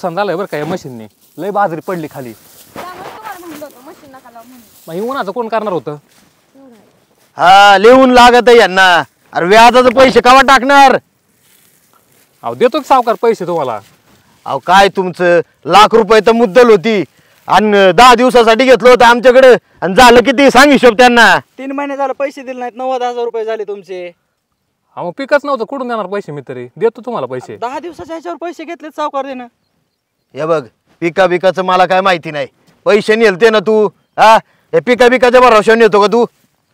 नुकसान झालंय बरं काय मशीनने, लय बाजरी पडली खाली. मग उन्हाचं कोण करणार होतं? हा लिहून लागत आहे यांना. अरे व्याजाचे पैसे केव्हा टाकणार? अहो देतो की सावकार पैसे तुम्हाला. अहो काय तुमचं लाख रुपये तर मुद्दल होती आणि 10 दिवसासाठी घेतलं होतं आमच्याकडे आणि झालं किती सांग हिशोब त्यांना. 3 महिने झालं पैसे दिले नाहीत. 90,000 रुपये झाले तुमचे. अहो पिकच नव्हतं, कुठून देणार पैसे? मी तरी देतो तुम्हाला पैसे. 10 दिवसाच्या ह्याच्यावर पैसे घेतलेत सावकार देणं. हे बघ पिकाचं मला काय माहिती नाही. पैसे नेलते ना तू? हा हे पिकाच्या भरोशावर नेतो का तू?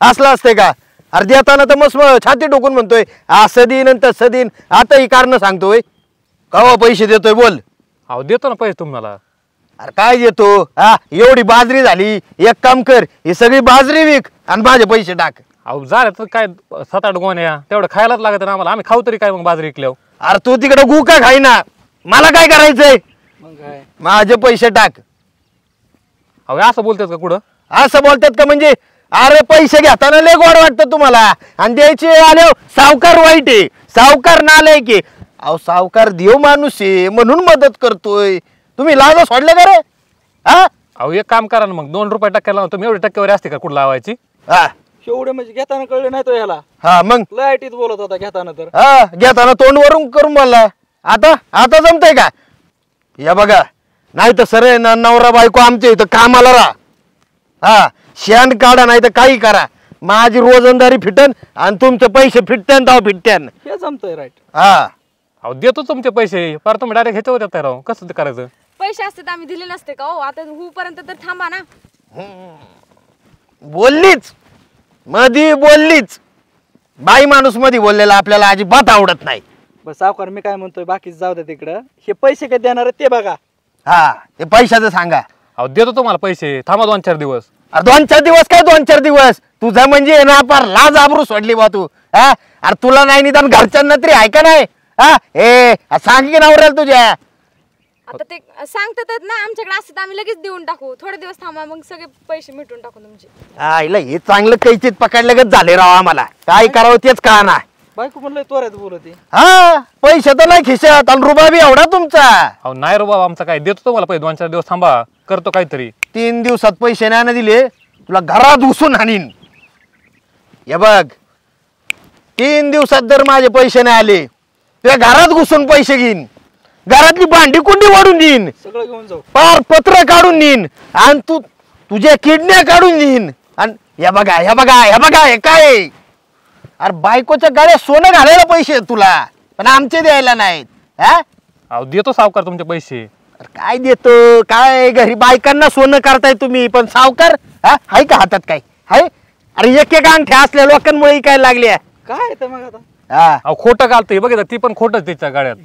असलं असते का? अरे देताना तर मस्त छाती टोकून म्हणतोय असं दिन आणि तसं दिन. आता ही कारण सांगतोय कवा पैसे देतोय बोल. अहो देतो ना पैसे तुम्हाला. अरे काय देतो? हा एवढी बाजरी झाली, एक काम कर ही सगळी बाजरी विक आणि माझे पैसे टाक. अहो झालं तर काय 7-8 गोण्या तेवढं खायलाच लागत ना आम्हाला. आम्ही खाऊ तरी काय मग बाजरी विकल्यावर? अरे तू तिकडे गुका खाई ना, मला काय करायचंय? मग काय माझे पैसे टाक. अहो असं बोलतात का कुठं? असं बोलतात का म्हणजे? अरे पैसे घेताना लय गोड वाटतं तुम्हाला आणि द्यायचे आले सावकार वाईट आहे, सावकार नालायक की. अहो सावकार देव माणूस आहे म्हणून मदत करतोय. तुम्ही लाज सोडले का रे? हा अहो एक काम करा ना मग, 2 रुपये टक्क्याला तुम्ही एवढी टक्केवारी असते का कुठं लावायची? हा एवढे म्हणजे घेताना कळले नाही तो ह्याला. हा मग लाईटीत बोलत होता घेताना तर. हा घेताना तोंड वरून करून बोलला. आता जमतंय का? या बघा नाही तर सर नवरा बायको आमच्या इथं कामाला राहा. हा शेण काढा नाही तर काही करा. माझी रोजंदारी फिटन आणि तुमचे पैसे फिटत्यान ताव फिटत्यान. हे जमतंय राईट. हा अहो देतो तुमचे पैसे, पर तुम्ही डायरेक्ट ह्याच्यावर येताय राव. कसं ते करायचं? पैसे असते तर आम्ही दिले नसते का हो? आता होऊपर्यंत तर थांबा ना. बोललीच मधी बोललीच. बाई माणूस मध्ये बोललेला आपल्याला अजिबात आवडत नाही. बस सावकार मी काय म्हणतोय बाकी जाऊ दे तिकडं. हे पैसे कधी देणार आहेत ते बघा. हा ते पैशाचं सांगा. अहो देतो तुम्हाला पैसे, थांबा 2-4 दिवस. अरे 2-4 दिवस काय 2-4 दिवस? तुझं म्हणजे ना पार लाज आबरू सोडली बा तू. हा अरे तुला नाही निदान घरच्यांना तरी आहे का नाही? हा हे सांग की नवऱ्याला तुझ्या. आता ते सांगतात ना आमच्याकडे असते तर आम्ही लगेच देऊन टाकू. थोडे दिवस थांबा मग सगळे पैसे मिटून टाकू तुमचे. हा हिला हे चांगलं कैचित पकडलं झाले राव आम्हाला. काय करावं तेच कळना. बायको म्हणलं त्वरेत बोलते. हा पैसे तर नाही खिशात आणि रुपया बी एवढा तुमचा. अहो नाही रो बाबा आमचा काय, देतो तुम्हाला पैसे. 2-4 दिवस थांबा, करतो काहीतरी. 3 दिवसात पैसे नाही दिले तुला घरात घुसून हाणीन. हे बघ 3 दिवसात जर माझे पैसे नाही आले तुझ्या घरात घुसून पैसे घेईन, घरातली भांडी कुंडी वाढून देईन, सगळं घेऊन जाऊ. पार पत्र काढून देईन आणि तू तुझ्या किडन्या काढून देईन. आणि हे बघा हे काय? अरे बायकोच्या गाड्या सोनं घालायला पैसे आहेत तुला पण आमचे द्यायला नाहीत. हा अहो देतो सावकार तुमचे पैसे. अरे काय देतो काय? घरी बायकांना सोनं करताय तुम्ही पण सावकार हाय का हातात काय हाय? अरे एक अंगठ्या असल्या लोकांमुळे काय लागल्या. काय तर मग आता हा अहो खोटं घालतंय बघितलं, ती पण खोटंच त्याच्या गाड्यात.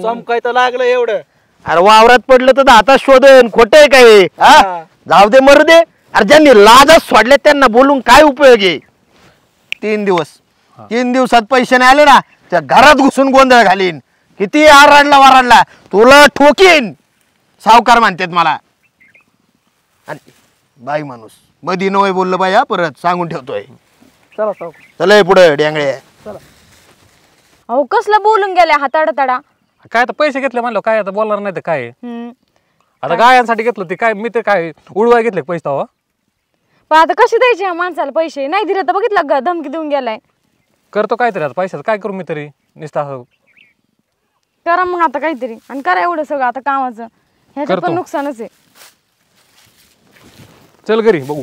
चमकाय तर लागलं एवढं. अरे वावरात पडलं तर हातात शोधन खोट आहे काय? हा जाऊ दे मरू दे. अरे ज्यांनी लाजच सोडले त्यांना बोलून काय उपयोग आहे? 3 दिवसात पैसे नाही आले ना त्या घरात घुसून गोंधळ घालीन. किती आरडला तुला ठोकीन. सावकार म्हणतात मला. आणि बाई माणूस मधी नवय बोललं बाई. हा परत सांगून ठेवतोय. चला सावकार चल पुढे डेंगळे. अहो कसलं बोलून गेले हाताडताडा. काय आता पैसे घेतले म्हणलं काय आता बोलणार नाही तर काय? आता गायांसाठी घेतलं ते काय, मी ते काय उडवाय घेतले पैसे तेव्हा? पण आता कशी द्यायचे ह्या माणसाला पैसे? नाही दिले तर बघितलं का धमकी देऊन गेलाय. करतो काहीतरी आता पैशाचं. काय करू मी तरी नुसतं? करा मग आता काहीतरी आणि करा एवढं सगळं आता कामाचं. ह्याचं पण नुकसानच आहे. चल घरी बघू.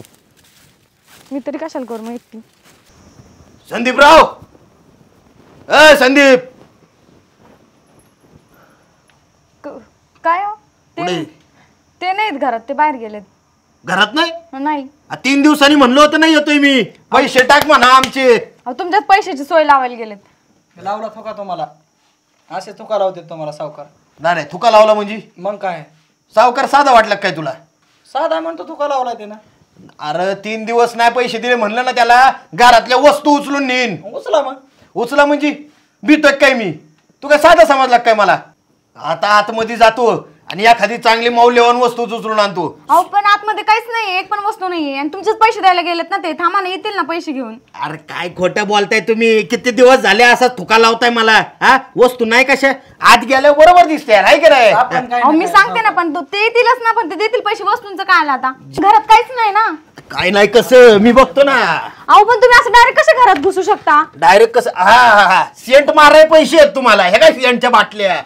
मी तरी कशाला करू मग एकटी? संदीपराव संदीप काय हो? ते नाहीत घरात, ते बाहेर गेलेत. घरात नाही? नाही. 3 दिवसांनी म्हणलो होतं नाही येतोय मी. पैसे टाक म्हणा आमचे. अहो तुमच्यात पैशाची सोय लावायला गेलेत. लावला थोका तुम्हाला. असे थुका लावते तुम्हाला सावकार. नाही थुका लावला म्हणजे? मग काय सावकार साधा वाटला काय तुला? साधा म्हणतो थुका लावला ते ना. अरे 3 दिवस नाही पैसे दिले म्हणलं ना त्याला घरातल्या वस्तू उचलून नेईन. उचला मग. उचला म्हणजे भीतोय काय मी? तू काय साधा समजला काय मला? आता आतमध्ये जातो आणि एखादी चांगली मौल्यवान वस्तू उचलून आणतो. अहो पण आतमध्ये काहीच नाही, एक पण वस्तू नाहीये आणि तुमचेच पैसे द्यायला गेलेत ना ते. थांबा ना, येतील ना पैसे घेऊन. अरे काय खोटं बोलताय तुम्ही, किती दिवस झाले असा थुका लावताय मला. हा वस्तू नाही कशा आत गेल्या बरोबर दिसते आहे की नाही. अहो मी सांगते ना, पण ते येतीलच ना, पण ते देतील पैसे. वस्तूंचं काय आलं आता, घरात काहीच नाही ना. काय नाही कसं मी बघतो ना. अहो पण तुम्ही असं डायरेक्ट कसे घरात घुसू शकता? डायरेक्ट कसं, हा हा हा सेंट माराय पैसे आहेत तुम्हाला. हे काय सेंटच्या बाटल्या.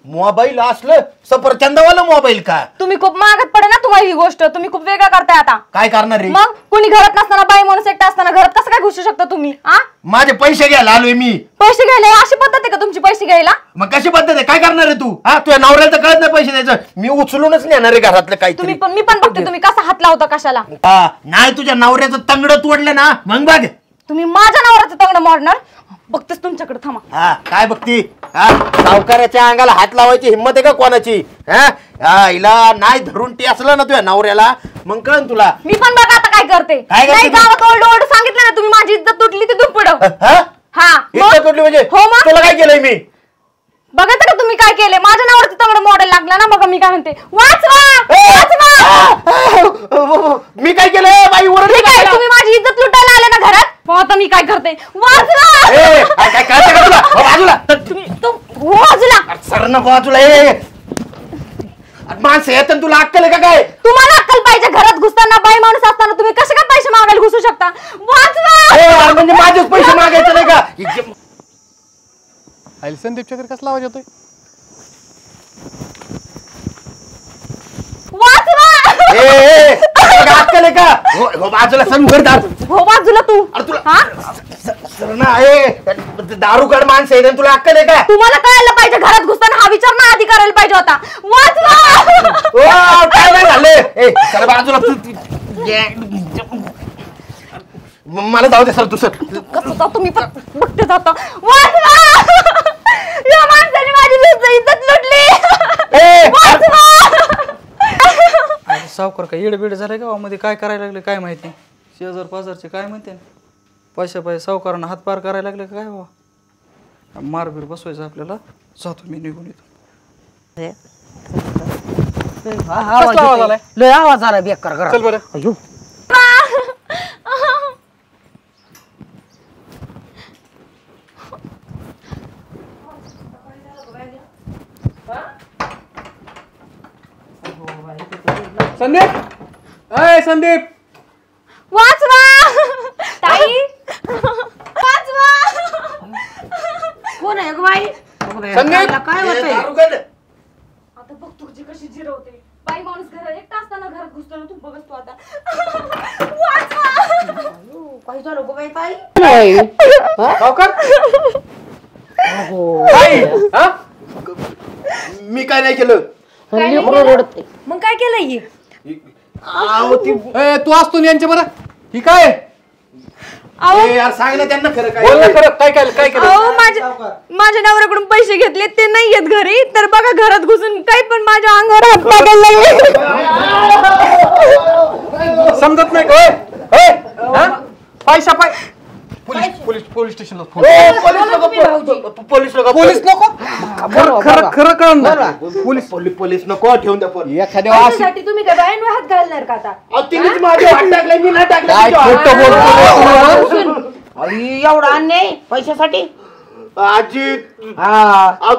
मोबाईल असलं सफरचंदावाला मोबाईल का? तुम्ही खूप मागत पडे ना तुम्हाला ही गोष्ट. तुम्ही खूप वेगळं करताय आता. काय करणार रे? मग कुणी घरात नसताना, बाई माणूस एकटा असताना घरात कसं काय घुसू शकता तुम्ही? माझे पैसे घ्यायला आलोय मी. पैसे घ्यायला अशी पद्धत आहे का तुमची पैसे घ्यायला? मग कशी पद्धत आहे? काय करणार आहे तू? हा तुझ्या नवऱ्याला तर कळत नाही पैसे द्यायचं. मी उचलूनच नेणार आहे घरातलं काहीतरी. मी पण बघते तुम्ही कसा हात लावता कशाला. नाही तुझ्या नवऱ्याचं तंगड तोडलं ना मग बघ. तुम्ही माझ्या नवऱ्याचं तंगड मारणार. बघतेच तुमच्याकडे, थांबा. हा काय बघती? हा सावकाराच्या अंगाला हात लावायची हिंमत आहे का कोणाची? हा हिला नाही धरून टी असलं ना तुझ्या नवऱ्याला मग कळन तुला. मी पण बघा आता काय करते. काय करते नाही गावात ओरड सांगितलं ना तुम्ही, माझी इज्जत तुटली तिथून पुढं. हा इतकं तुटली म्हणजे? हो मग तुला काय केलंय मी? बघा का तुम्ही काय केले. माझ्या नावावरती तंगड मॉडेल लागला ना. बघा मी काय म्हणते, वाचवा वाचवा. मी काय केलं बाई? ठीक आहे, तुम्ही माझी इज्जत लुटायला आले ना घरात. आता मी काय करते, वाचवा. काय काय तुला? बाजूला तुम्ही वाजला सर नको बाजूला. माणसं येत तुला अक्कल आहे का काय? तुम्हाला अक्कल पाहिजे. घरात घुसताना बाई माणूस असताना तुम्ही कसे काय पैसे मागायला घुसू शकता? वाचवा. म्हणजे माझेच पैसे मागायचे नाही का? आईल संदीपच्या घरी कसला आवाज येतोय? वाचवा. अक्कल आहे का? हो बाजूला सर उघडदार. हो बाजूला तू. अरे तुला सर ना दारू काढ माणसं आहे तुला अक्कल आहे का? तुम्हाला कळायला पाहिजे. घरात घुसताना हा विचार ना आधी करायला पाहिजे होता. वाचवा. काय नाही झालं? सर बाजूला मला जाऊ दे सर. तू सर कसं जाऊ तुम्ही पण बघते जाता. वाचवा. या माणसाने माझी इज्जत लुटली. वाचवा. सावकार काय येड बेड झालंय का मध्ये? काय करायला लागले काय माहिती. शेजार पाजारचे काय म्हणते ना, पैसे सावकारांना हात पार करायला लागले काय बाबा. मारबीर बसवायचं आपल्याला. जातो मी निघून येतो. आवाज आलाय? लय आवाज आला बेकार करा. चल बरं. संदीप, अय संदीप, वाचवा. ताई वाचवा. कोण आहे ग बाई? संदीप. काय होतंय? आता बघ तुझी कशी जिरवते. बाई माणूस घरात एकटा असताना घरात घुसतो ना. तू बघच तू आता. वाचवा. काय झालं ग बाई ताई? सावकार. ताई, हा? मी काय नाही केलं. मग काय केलं ही? तू असतो ना यांच्या बरं. ही काय यार सांग ना त्यांना खरं काय. बोल ना खरं. काय केलं? काय केलं? अहो माझ्या नवऱ्याकडून पैसे घेतले, ते नाही येत घरी. तर बघा घरात घुसून काही पण माझ्या अंगावर हात टाकायला लागले. समजत नाही का? पैसा पोलीस स्टेशनला फोन. पोलीस नको. पोलीस नको. खरं खरं कळणार. पोलीस नको ठेवून द्या फोन. एखाद्या त्यासाठी तुम्ही काय बायांवर हात घालणार का आता? तिनेच माझे हात टाकले मी नाही टाकले. काय खोटं बोलतो. एवढा अन्याय पैशासाठी? आजी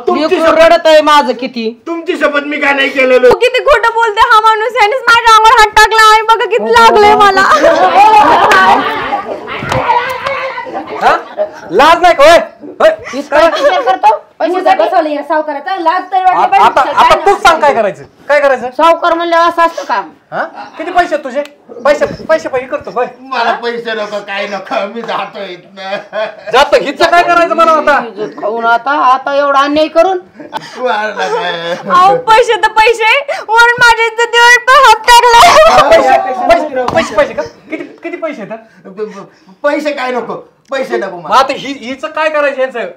तुमची रडत आहे माझं किती. तुमची शपथ मी काय नाही केलेलं. किती खोटं बोलते हा माणूस. यानेच माझ्या अंगावर हात टाकला आहे. बघा किती लागले मला. लाज नाही का? करतो पैशासाठी सावकाराचा लाज तर आता तूच सांग काय करायचं. काय करायचं? सावकार म्हणलं असं असतं का? किती पैसे आहेत तुझे? पैसे करतो. मला पैसे नको काय नको. मी जातो इथनं. जातो. हिचं काय करायचं मला आता? खाऊन आता एवढा अन्याय करून. अहो पैसे तर पैसे वरून माझ्या इज्जतीवर पण हात टाकला. पैसे का? किती पैसे आहेत? पैसे काय नको. पैसे नको मग आता हिचं काय करायचं यांचं?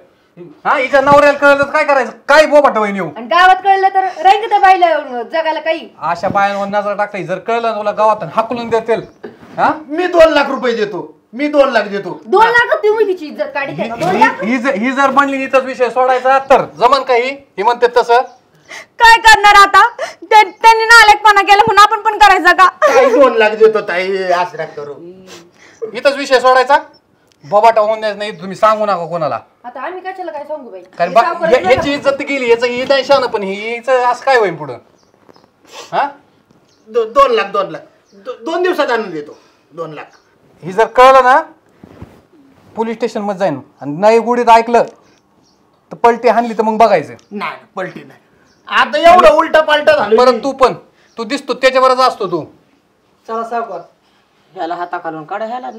हा हिच्या नवऱ्याला कळलं तर काय करायचं? काय बोबाट वहिनी येऊ. आणि गावात कळलं तर राहील त्या बाईला जगाला काही. अशा बायांवर नजर टाकता. जर कळलं तुला गावात हाकलून देतील. हा मी 2 लाख रुपये देतो. मी 2 लाख देतो. 2 लाख तुम्ही तिची इज्जत काढी. 2 लाख ही जर म्हणली हिचाच विषय सोडायचा तर जमन काही. ही म्हणते तसं. काय करणार आता? पप्पांना केलं म्हणून आपण पण करायचं का? ताई 2 लाख देतो ताई आसरा करू. इथंच विषय सोडायचा बोबाटा होऊन द्यायचा नाही तुम्ही सांगू नका कोणाला आता आम्ही कशाला काय सांगू बाई कारण ह्याची इज्जत गेली याचं ही नाही शान पण हिचं असं काय होईल पुढं हा 2 लाख 2 लाख 2 दिवसात आणून देतो 2 लाख. ही जर कळलं ना पोलीस स्टेशन मध्ये जाईन आणि नाही गुढीत ऐकलं तर पलटी हाणली तर मग बघायचं नाही पलटी नाही. आता एवढं उलटा पालटा झालं. परत तू दिसतो त्याच्यावरच असतो तू चला सावकार ह्याला हाता घालून काढा ह्याला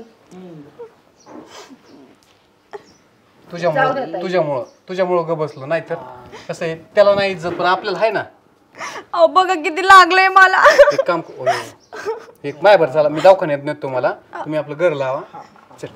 तुझ्यामुळं ग बसलो नाही तर कसं आहे त्याला नाही इज्जत पण आपल्याला आहे ना. अहो बघा किती लागलंय मला. एक काम एक माय बरं चला मी दवाखान्यात नेतो मला तुम्ही आपलं घर लावा चल